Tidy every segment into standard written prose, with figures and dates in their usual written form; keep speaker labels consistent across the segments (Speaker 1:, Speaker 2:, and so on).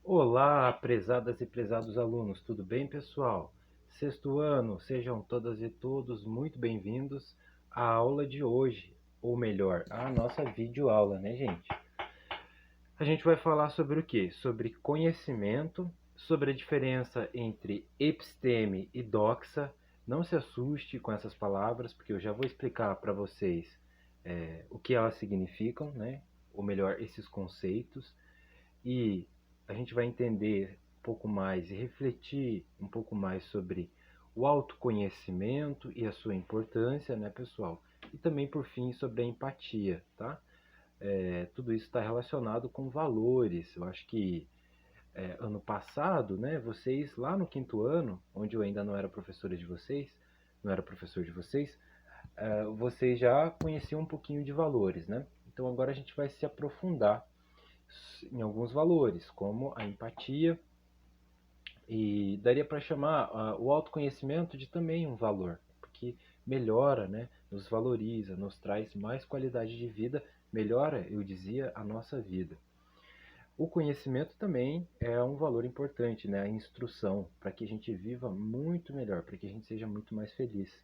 Speaker 1: Olá, prezadas e prezados alunos, tudo bem, pessoal? Sexto ano, sejam todas e todos muito bem-vindos à aula de hoje, ou melhor, à nossa videoaula, né, gente? A gente vai falar sobre o quê? Sobre conhecimento, sobre a diferença entre episteme e doxa. Não se assuste com essas palavras, porque eu já vou explicar para vocês o que elas significam, né? Ou melhor, esses conceitos. E a gente vai entender um pouco mais e refletir um pouco mais sobre o autoconhecimento e a sua importância, né, pessoal? E também, por fim, sobre a empatia, tá? Tudo isso está relacionado com valores. Eu acho que ano passado, né, vocês lá no quinto ano, onde eu ainda não era professora de vocês, não era professor de vocês, vocês já conheciam um pouquinho de valores, né? Então agora a gente vai se aprofundar em alguns valores, como a empatia, e daria para chamar o autoconhecimento de também um valor, porque melhora, né, nos valoriza, nos traz mais qualidade de vida, melhora, eu dizia, a nossa vida. O conhecimento também é um valor importante, né, a instrução, para que a gente viva muito melhor, para que a gente seja muito mais feliz.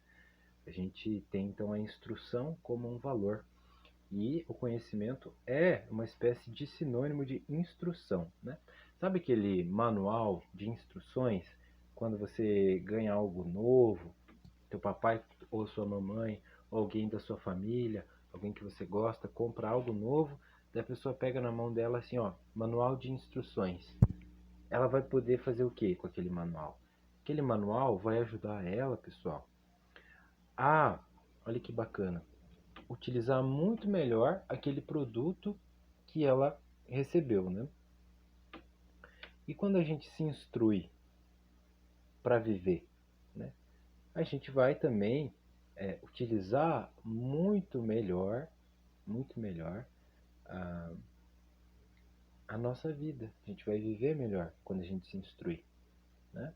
Speaker 1: A gente tem então a instrução como um valor. E o conhecimento é uma espécie de sinônimo de instrução, né? Sabe aquele manual de instruções quando você ganha algo novo, teu papai ou sua mamãe, ou alguém da sua família, alguém que você gosta, compra algo novo, daí a pessoa pega na mão dela assim, ó, manual de instruções. Ela vai poder fazer o que com aquele manual? Aquele manual vai ajudar ela, pessoal, a, olha que bacana, utilizar muito melhor aquele produto que ela recebeu, né? E quando a gente se instrui para viver, né, a gente vai também utilizar muito melhor a, a nossa vida. A gente vai viver melhor quando a gente se instrui, né?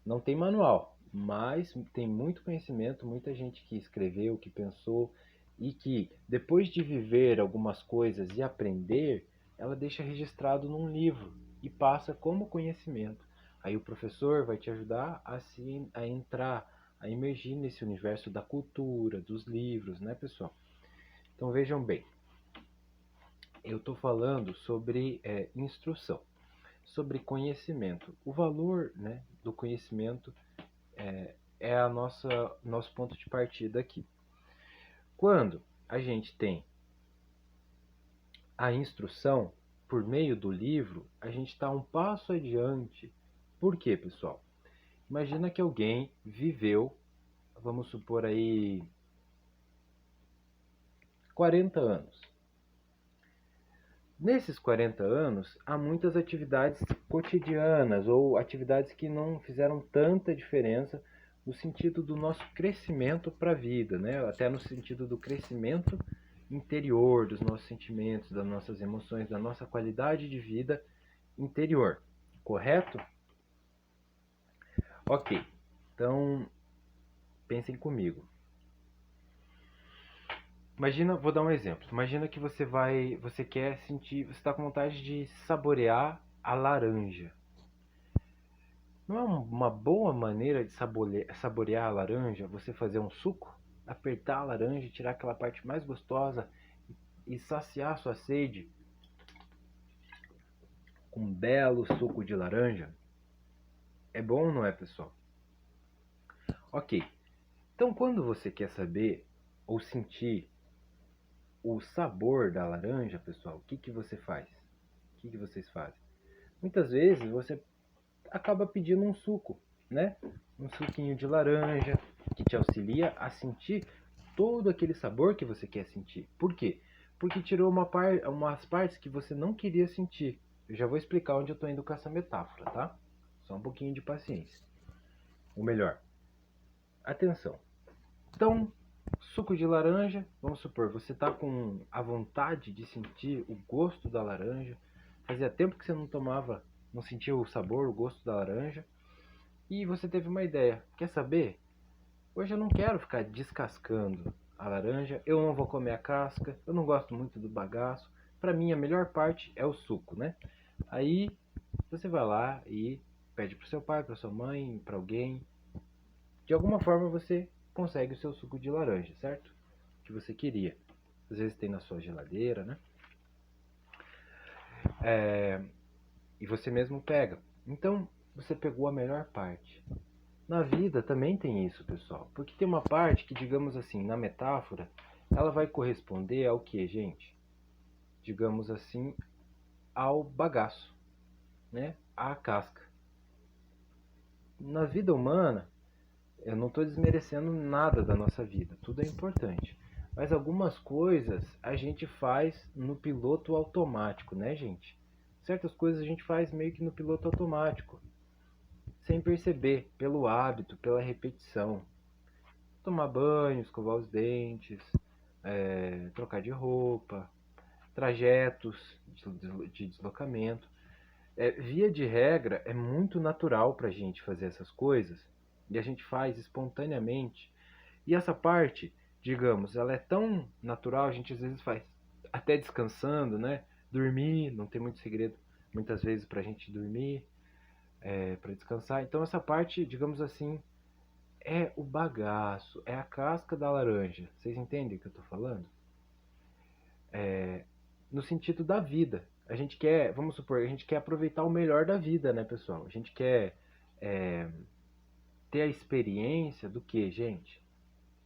Speaker 1: Não tem manual, mas tem muito conhecimento, muita gente que escreveu, que pensou e que depois de viver algumas coisas e aprender, ela deixa registrado num livro e passa como conhecimento. Aí o professor vai te ajudar a entrar, a emergir nesse universo da cultura, dos livros, né, pessoal? Então vejam bem, eu estou falando sobre instrução, sobre conhecimento. O valor, né, do conhecimento é a nosso ponto de partida aqui. Quando a gente tem a instrução por meio do livro, a gente está um passo adiante. Por quê, pessoal? Imagina que alguém viveu, vamos supor aí, 40 anos. Nesses 40 anos, há muitas atividades cotidianas ou atividades que não fizeram tanta diferença no sentido do nosso crescimento para a vida, né? Até no sentido do crescimento interior dos nossos sentimentos, das nossas emoções, da nossa qualidade de vida interior. Correto? Ok. Então, pensem comigo. Imagina, vou dar um exemplo. Imagina que você quer sentir, você está com vontade de saborear a laranja. Não é uma boa maneira de saborear a laranja você fazer um suco? Apertar a laranja, tirar aquela parte mais gostosa e saciar sua sede com um belo suco de laranja? É bom ou não é, pessoal? Ok. Então, quando você quer saber ou sentir o sabor da laranja, pessoal, o que, que você faz? O que, que vocês fazem? Muitas vezes você acaba pedindo um suco, né? Um suquinho de laranja que te auxilia a sentir todo aquele sabor que você quer sentir. Por quê? Porque tirou umas partes que você não queria sentir. Eu já vou explicar onde eu estou indo com essa metáfora, tá? Só um pouquinho de paciência. Ou melhor, atenção. Então, suco de laranja, vamos supor, você está com a vontade de sentir o gosto da laranja. Fazia tempo que você não tomava, não sentia o sabor, o gosto da laranja. E você teve uma ideia. Quer saber? Hoje eu não quero ficar descascando a laranja, eu não vou comer a casca, eu não gosto muito do bagaço. Para mim a melhor parte é o suco, né? Aí você vai lá e pede para o seu pai, para sua mãe, para alguém. De alguma forma você consegue o seu suco de laranja, certo? Que você queria. Às vezes tem na sua geladeira, né? E você mesmo pega. Então, você pegou a melhor parte. Na vida também tem isso, pessoal. Porque tem uma parte que, digamos assim, na metáfora, ela vai corresponder ao que, gente? Digamos assim, ao bagaço, né? À casca. Na vida humana, eu não estou desmerecendo nada da nossa vida, tudo é importante. Mas algumas coisas a gente faz no piloto automático, né, gente? Certas coisas a gente faz meio que no piloto automático, sem perceber, pelo hábito, pela repetição. Tomar banho, escovar os dentes, trocar de roupa, trajetos de deslocamento. Via de regra, é muito natural para a gente fazer essas coisas e a gente faz espontaneamente. E essa parte, digamos, ela é tão natural, a gente às vezes faz até descansando, né? Dormir, não tem muito segredo muitas vezes para a gente dormir, para descansar. Então essa parte, digamos assim, é o bagaço, é a casca da laranja. Vocês entendem o que eu estou falando? No sentido da vida. A gente quer, vamos supor, a gente quer aproveitar o melhor da vida, né, pessoal? A gente quer ter a experiência do que, gente?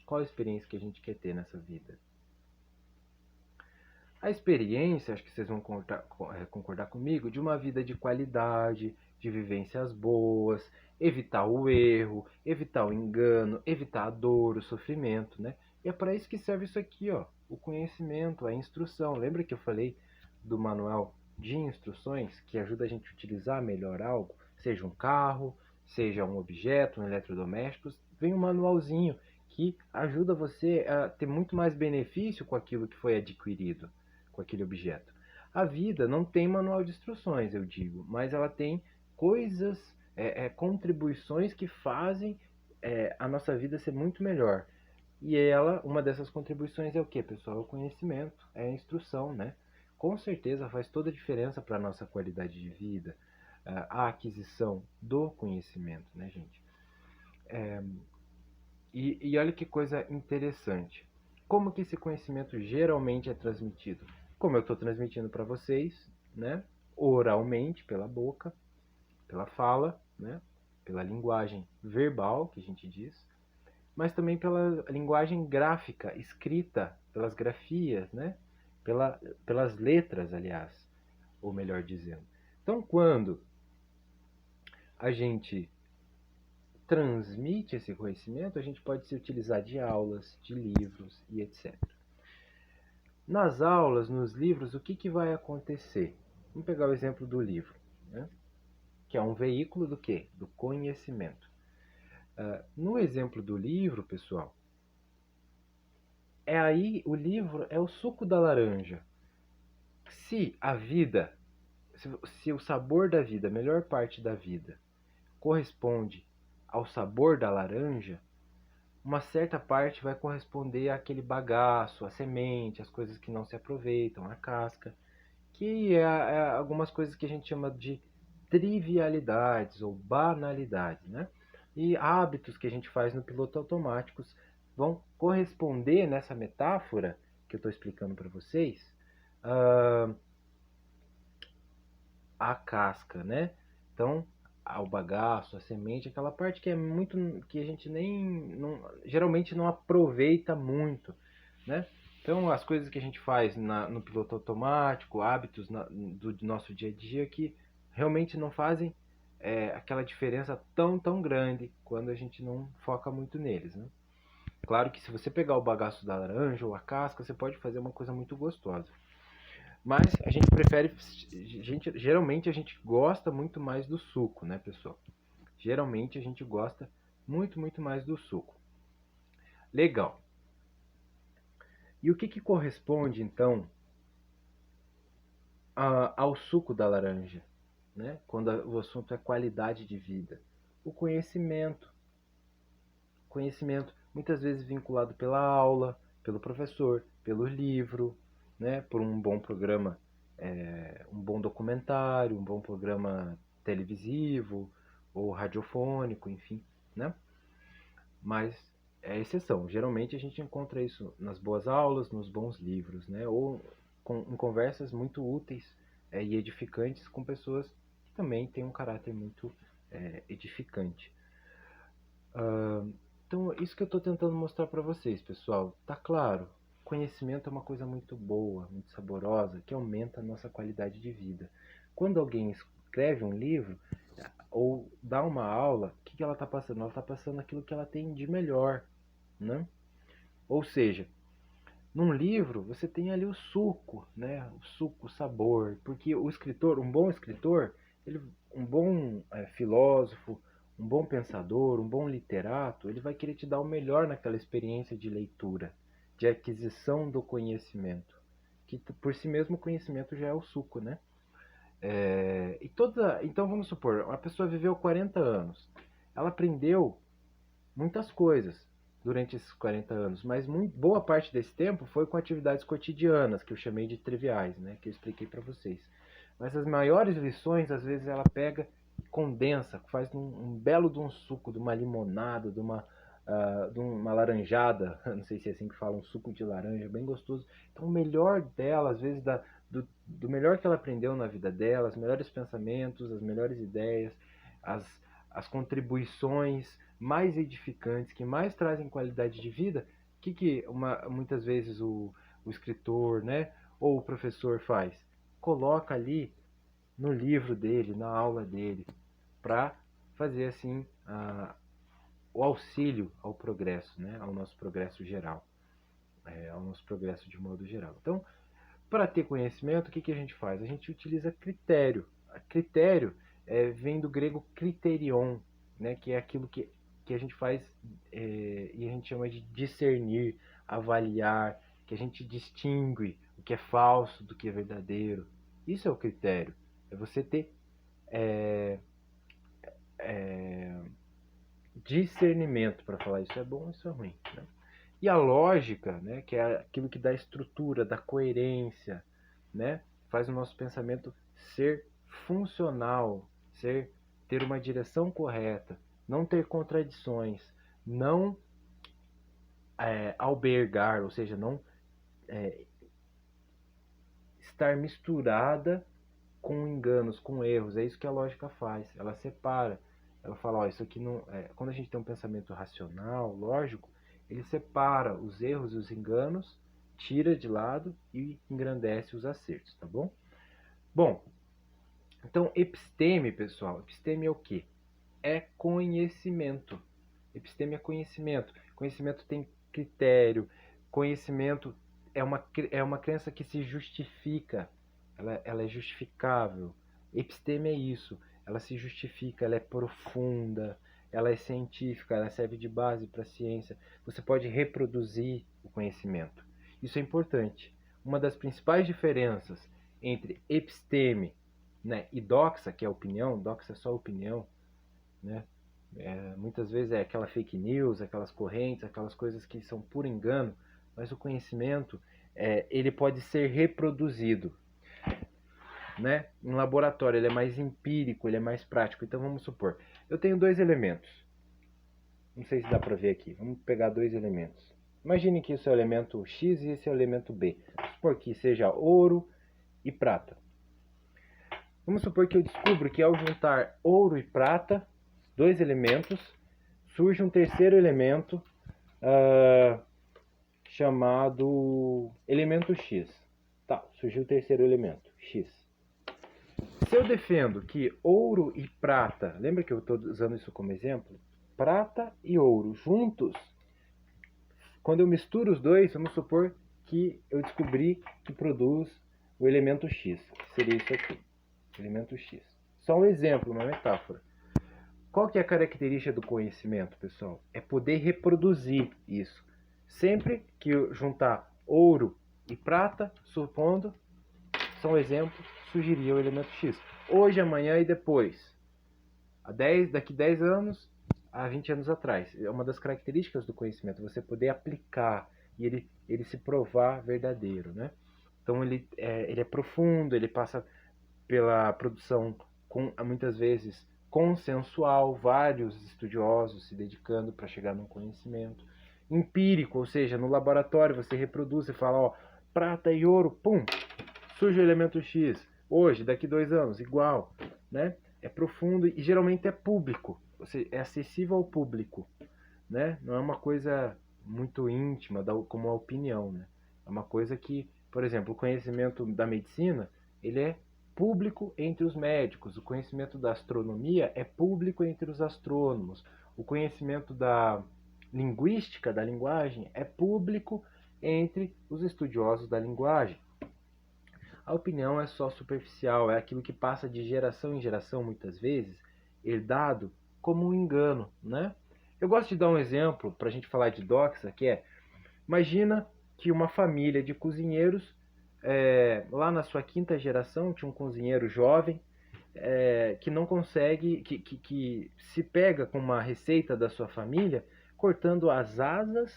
Speaker 1: Qual a experiência que a gente quer ter nessa vida? A experiência, acho que vocês vão concordar comigo, de uma vida de qualidade, de vivências boas, evitar o erro, evitar o engano, evitar a dor, o sofrimento, né? E é para isso que serve isso aqui, ó, o conhecimento, a instrução. Lembra que eu falei do manual de instruções que ajuda a gente a utilizar melhor algo? Seja um carro, seja um objeto, um eletrodoméstico, vem um manualzinho que ajuda você a ter muito mais benefício com aquilo que foi adquirido, com aquele objeto. A vida não tem manual de instruções, eu digo, mas ela tem coisas, contribuições que fazem a nossa vida ser muito melhor. E ela, uma dessas contribuições é o que, pessoal? É o conhecimento, é a instrução, né? Com certeza faz toda a diferença para a nossa qualidade de vida, a aquisição do conhecimento, né, gente? E olha que coisa interessante. Como que esse conhecimento geralmente é transmitido? Como eu estou transmitindo para vocês, né? Oralmente, pela boca, pela fala, né? Pela linguagem verbal, que a gente diz, mas também pela linguagem gráfica, escrita, pelas grafias, né? Pelas letras, aliás, ou melhor dizendo. Então, quando a gente transmite esse conhecimento, a gente pode se utilizar de aulas, de livros e etc. Nas aulas, nos livros, o que vai acontecer? Vamos pegar o exemplo do livro, né? Que é um veículo do quê? Do conhecimento. No exemplo do livro, pessoal, o livro é o suco da laranja. Se a vida, se o sabor da vida, a melhor parte da vida, corresponde ao sabor da laranja, uma certa parte vai corresponder àquele bagaço, à semente, às coisas que não se aproveitam, à casca, que é algumas coisas que a gente chama de trivialidades ou banalidades, né? E hábitos que a gente faz no piloto automáticos vão corresponder nessa metáfora que eu estou explicando para vocês à casca, né? Então, ao bagaço, a semente, aquela parte que é muito que a gente geralmente não aproveita muito, né? Então, as coisas que a gente faz no piloto automático, hábitos do nosso dia a dia que realmente não fazem aquela diferença tão grande quando a gente não foca muito neles, né? Claro que se você pegar o bagaço da laranja ou a casca, você pode fazer uma coisa muito gostosa. Mas a gente prefere, geralmente a gente gosta muito mais do suco, né, pessoal? Geralmente a gente gosta muito mais do suco. Legal. E o que corresponde então ao suco da laranja, né? Quando o assunto é qualidade de vida? O conhecimento. Conhecimento muitas vezes vinculado pela aula, pelo professor, pelo livro, né? Por um bom programa, um bom documentário, um bom programa televisivo ou radiofônico, enfim, né? Mas é exceção. Geralmente a gente encontra isso nas boas aulas, nos bons livros, né? Ou em conversas muito úteis e edificantes com pessoas que também têm um caráter muito edificante. Então, isso que eu estou tentando mostrar para vocês, pessoal. Tá claro, conhecimento é uma coisa muito boa, muito saborosa, que aumenta a nossa qualidade de vida. Quando alguém escreve um livro ou dá uma aula, o que ela está passando? Ela está passando aquilo que ela tem de melhor, né? Ou seja, num livro você tem ali o suco, né? O suco, o sabor, porque o escritor, um bom escritor, um bom filósofo, um bom pensador, um bom literato, ele vai querer te dar o melhor naquela experiência de leitura, de aquisição do conhecimento, que por si mesmo o conhecimento já é o suco, né? Então vamos supor, uma pessoa viveu 40 anos, ela aprendeu muitas coisas durante esses 40 anos, mas boa parte desse tempo foi com atividades cotidianas, que eu chamei de triviais, né, que eu expliquei para vocês. Mas as maiores lições, às vezes, ela pega, condensa, faz um belo de um suco, de uma limonada, de uma laranjada, não sei se é assim que fala, um suco de laranja, bem gostoso. Então, o melhor dela, às vezes, do melhor que ela aprendeu na vida dela, os melhores pensamentos, as melhores ideias, as contribuições mais edificantes, que mais trazem qualidade de vida, muitas vezes o escritor, né, ou o professor faz? Coloca ali no livro dele, na aula dele, para fazer assim o auxílio ao progresso, né, ao nosso progresso geral, ao nosso progresso de modo geral. Então, para ter conhecimento, o que a gente faz? A gente utiliza critério. Critério vem do grego criterion, né, que é aquilo que a gente faz e a gente chama de discernir, avaliar, que a gente distingue o que é falso do que é verdadeiro. Isso é o critério. É você ter discernimento para falar isso é bom, isso é ruim. Né? E a lógica, né, que é aquilo que dá estrutura, dá coerência, né, faz o nosso pensamento ser funcional, ter uma direção correta, não ter contradições, não albergar, ou seja, não estar misturada com enganos, com erros. É isso que a lógica faz. Ela separa. Ela fala, ó, isso aqui não. Quando a gente tem um pensamento racional, lógico, ele separa os erros e os enganos, tira de lado e engrandece os acertos, tá bom? Bom, então episteme, pessoal. Episteme é o quê? É conhecimento. Episteme é conhecimento. Conhecimento tem critério. Conhecimento é uma crença que se justifica. Ela é justificável. Episteme é isso. Ela se justifica, ela é profunda, ela é científica, ela serve de base para a ciência. Você pode reproduzir o conhecimento. Isso é importante. Uma das principais diferenças entre episteme, né, e doxa, que é opinião, doxa é só opinião, né? Muitas vezes é aquela fake news, aquelas correntes, aquelas coisas que são por engano, mas o conhecimento ele pode ser reproduzido, né? Em laboratório ele é mais empírico, ele é mais prático. Então vamos supor, eu tenho dois elementos, não sei se dá para ver aqui, vamos pegar dois elementos. Imagine que esse é o elemento X e esse é o elemento B. Vamos supor que seja ouro e prata. Vamos supor que eu descubro que ao juntar ouro e prata, dois elementos, surge um terceiro elemento chamado elemento X. Tá, surgiu o terceiro elemento, X. Se eu defendo que ouro e prata, lembra que eu estou usando isso como exemplo? Prata e ouro juntos, quando eu misturo os dois, vamos supor que eu descobri que produz o elemento X, que seria isso aqui, elemento X. Só um exemplo, uma metáfora. Qual que é a característica do conhecimento, pessoal? É poder reproduzir isso. Sempre que eu juntar ouro e prata, supondo, são exemplos, surgiria o elemento X. Hoje, amanhã e depois. Daqui 10 anos, a 20 anos atrás. É uma das características do conhecimento, você poder aplicar e ele se provar verdadeiro, né? Então ele é profundo, ele passa pela produção muitas vezes consensual, vários estudiosos se dedicando para chegar num conhecimento. Empírico, ou seja, no laboratório você reproduz e fala, ó, prata e ouro, pum, surge o elemento X, hoje, daqui 2 anos, igual, né? É profundo e geralmente é público, ou seja, é acessível ao público, né? Não é uma coisa muito íntima, como a opinião, né? É uma coisa que, por exemplo, o conhecimento da medicina, ele é público entre os médicos, o conhecimento da astronomia é público entre os astrônomos, o conhecimento da linguística, da linguagem, é público entre os estudiosos da linguagem. A opinião é só superficial, é aquilo que passa de geração em geração, muitas vezes, herdado como um engano, né? Eu gosto de dar um exemplo para a gente falar de doxa, que é, imagina que uma família de cozinheiros, lá na sua quinta geração, tinha um cozinheiro jovem, que não consegue, que se pega com uma receita da sua família, cortando as asas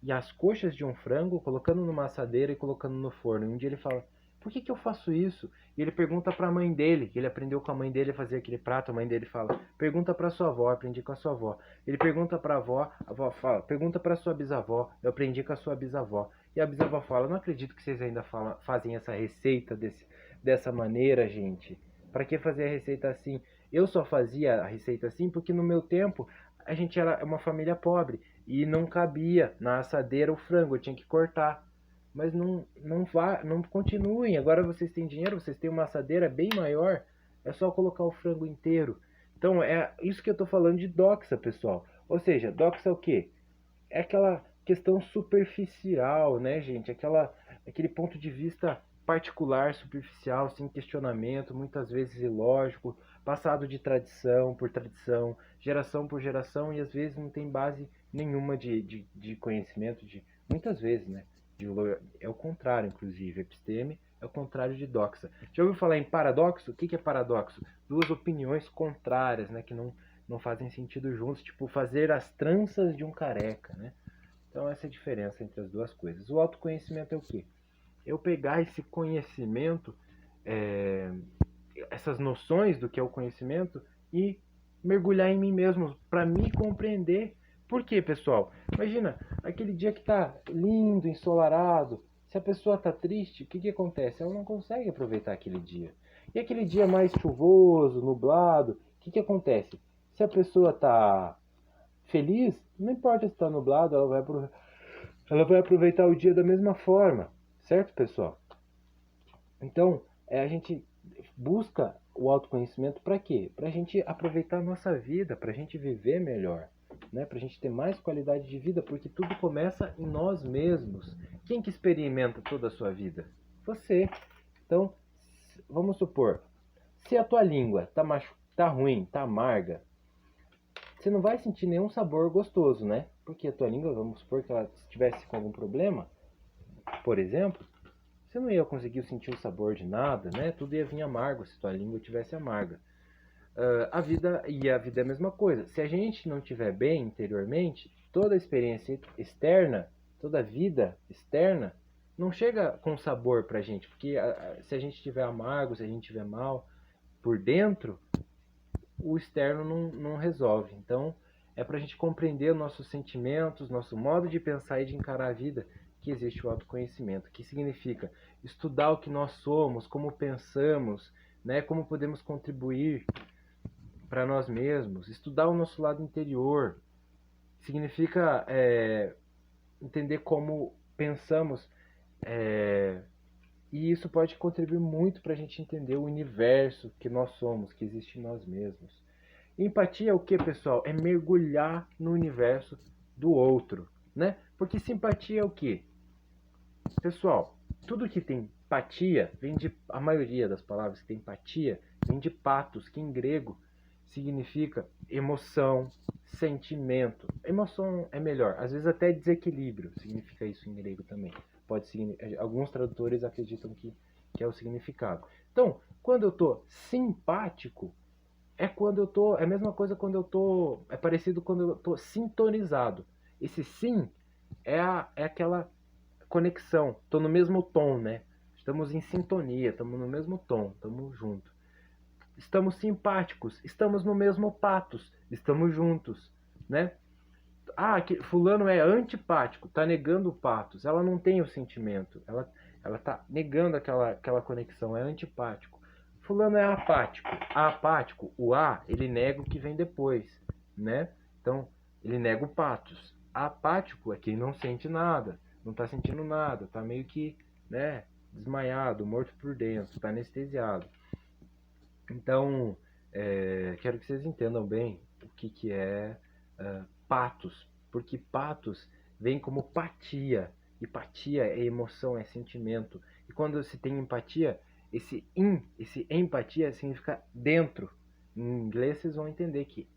Speaker 1: e as coxas de um frango, colocando numa assadeira e colocando no forno. E um dia ele fala, por que eu faço isso? E ele pergunta para a mãe dele, que ele aprendeu com a mãe dele a fazer aquele prato. A mãe dele fala, pergunta para sua avó, aprendi com a sua avó. Ele pergunta para a avó fala, pergunta para sua bisavó, eu aprendi com a sua bisavó. E a bisavó fala, não acredito que vocês ainda fazem essa receita dessa maneira, gente. Para que fazer a receita assim? Eu só fazia a receita assim porque no meu tempo a gente era uma família pobre e não cabia na assadeira o frango, eu tinha que cortar. Mas não continuem. Agora vocês têm dinheiro, vocês têm uma assadeira bem maior, é só colocar o frango inteiro. Então é isso que eu estou falando de doxa, pessoal. Ou seja, doxa é o quê? É aquela questão superficial, né, gente? Aquele ponto de vista particular, superficial, sem questionamento, muitas vezes ilógico, passado de tradição por tradição, geração por geração, e às vezes não tem base nenhuma de conhecimento, muitas vezes, né? É o contrário, inclusive. Episteme é o contrário de doxa. Já ouviu falar em paradoxo? O que é paradoxo? Duas opiniões contrárias, né? Que não fazem sentido juntos. Tipo, fazer as tranças de um careca, né? Então, essa é a diferença entre as duas coisas. O autoconhecimento é o quê? Eu pegar esse conhecimento, essas noções do que é o conhecimento e mergulhar em mim mesmo para me compreender. Por quê, pessoal? Imagina, aquele dia que tá lindo, ensolarado, se a pessoa tá triste, o que acontece? Ela não consegue aproveitar aquele dia. E aquele dia mais chuvoso, nublado, o que acontece? Se a pessoa tá feliz, não importa se está nublado, ela vai aproveitar o dia da mesma forma, certo, pessoal? Então, a gente busca o autoconhecimento para quê? Para a gente aproveitar a nossa vida, para a gente viver melhor, né? Para a gente ter mais qualidade de vida, porque tudo começa em nós mesmos. Quem que experimenta toda a sua vida? Você. Então, vamos supor, se a tua língua tá ruim, tá amarga, você não vai sentir nenhum sabor gostoso, né? Porque a tua língua, vamos supor que ela estivesse com algum problema, por exemplo, você não ia conseguir sentir o sabor de nada, né? Tudo ia vir amargo se tua língua estivesse amarga. A vida é a mesma coisa. Se a gente não estiver bem interiormente, toda a experiência externa, toda a vida externa, não chega com sabor pra gente. Porque se a gente estiver amargo, se a gente estiver mal por dentro, o externo não resolve. Então, é para a gente compreender nossos sentimentos, nosso modo de pensar e de encarar a vida, que existe o autoconhecimento, que significa estudar o que nós somos, como pensamos, né, como podemos contribuir para nós mesmos, estudar o nosso lado interior, significa entender como pensamos, e isso pode contribuir muito para a gente entender o universo que nós somos, que existe em nós mesmos. Empatia é o que, pessoal? É mergulhar no universo do outro, né? Porque simpatia é o que? Pessoal, tudo que tem patia vem de... A maioria das palavras que tem patia vem de patos, que em grego significa emoção, sentimento. Emoção é melhor, às vezes até desequilíbrio significa isso em grego também. Alguns tradutores acreditam que é o significado. Então, quando eu estou simpático, é a mesma coisa quando eu tô, é parecido quando eu tô sintonizado. Esse sim é aquela conexão, tô no mesmo tom, né? Estamos em sintonia, estamos no mesmo tom, estamos juntos. estamos simpáticos, estamos no mesmo patos, estamos juntos, né? Ah, que fulano é antipático, tá negando o patos. Ela não tem o sentimento, ela tá negando aquela conexão, é antipático. Fulano é apático. Apático, o A, ele nega o que vem depois, né? Então, ele nega o patos. Apático é quem não sente nada, não tá sentindo nada, tá meio que, né, desmaiado, morto por dentro, tá anestesiado. Então, quero que vocês entendam bem o que é patos, porque patos vem como patia, e patia é emoção, é sentimento. E quando se tem empatia, esse empatia significa dentro. Em inglês vocês vão entender que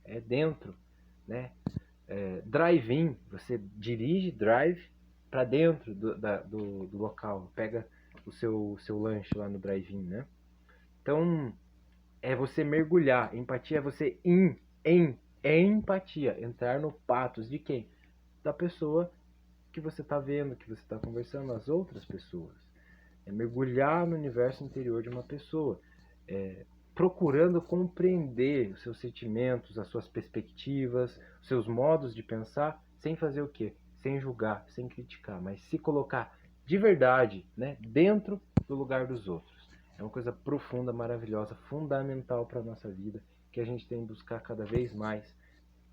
Speaker 1: é dentro, né? Drive-in, você dirige drive para dentro do local, pega o seu lanche lá no drive-in, né? Então, é você mergulhar. Empatia é você é empatia. Entrar no patos de quem? Da pessoa que você está vendo, que você está conversando, as outras pessoas. É mergulhar no universo interior de uma pessoa. Procurando compreender os seus sentimentos, as suas perspectivas, os seus modos de pensar, sem fazer o quê? Sem julgar, sem criticar, mas se colocar de verdade, né, dentro do lugar dos outros. É uma coisa profunda, maravilhosa, fundamental para a nossa vida, que a gente tem que buscar cada vez mais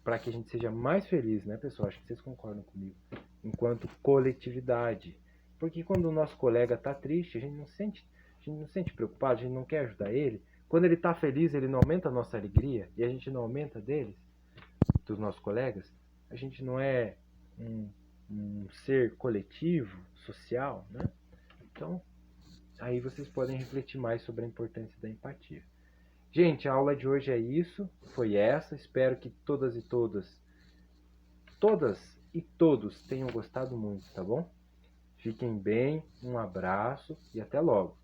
Speaker 1: para que a gente seja mais feliz, né, pessoal? Acho que vocês concordam comigo. Enquanto coletividade. Porque quando o nosso colega está triste, a gente não sente preocupado, a gente não quer ajudar ele. Quando ele está feliz, ele não aumenta a nossa alegria e a gente não aumenta deles, dos nossos colegas. A gente não é um ser coletivo, social, né? Então, aí vocês podem refletir mais sobre a importância da empatia. Gente, a aula de hoje é isso, foi essa. Espero que todas e todos tenham gostado muito, tá bom? Fiquem bem, um abraço e até logo.